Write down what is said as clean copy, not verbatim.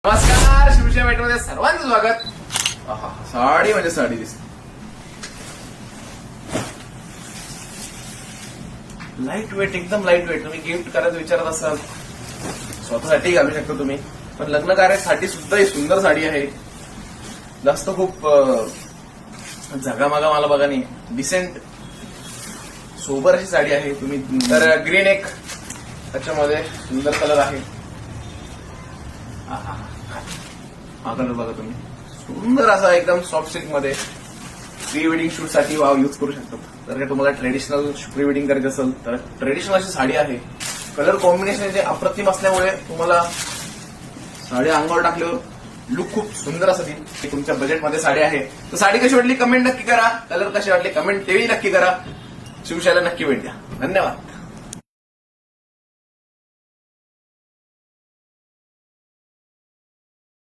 नमस्कार, शिवसेना भेटमध्ये सर्वांचं स्वागत. साडी म्हणजे साडी दिसते. लाईट वेट, एकदम लाईट वेट. तुम्ही गिफ्ट करायचं विचारत असाल, स्वतःसाठी घालू शकता तुम्ही, पण लग्न कार्यासाठी सुद्धा ही सुंदर साडी आहे. जास्त खूप जगामागा मला बघा नाही, डिसेंट सोबर अशी साडी आहे. तुम्ही तर ग्रीन एक त्याच्यामध्ये सुंदर कलर आहे. हा कलर बघा तुम्ही, सुंदर असा एकदम सॉफ्ट सिल्क मध्ये प्री वेडिंग शूट साठी वाव यूज करू शकतो. जर का तुम्हाला ट्रेडिशनल प्री वेडिंग करायचं असेल तर ट्रेडिशनल अशी साडी आहे. कलर कॉम्बिनेशन जे अप्रतिम असल्यामुळे तुम्हाला साडी अंगावर टाकल्यावर लुक खूप सुंदर असं देईल. तुमच्या बजेटमध्ये साडी आहे तर साडी कशी वाटली कमेंट नक्की करा. कलर कशी वाटली कमेंट तेही नक्की करा. शिवशाला नक्की भेट द्या. धन्यवाद.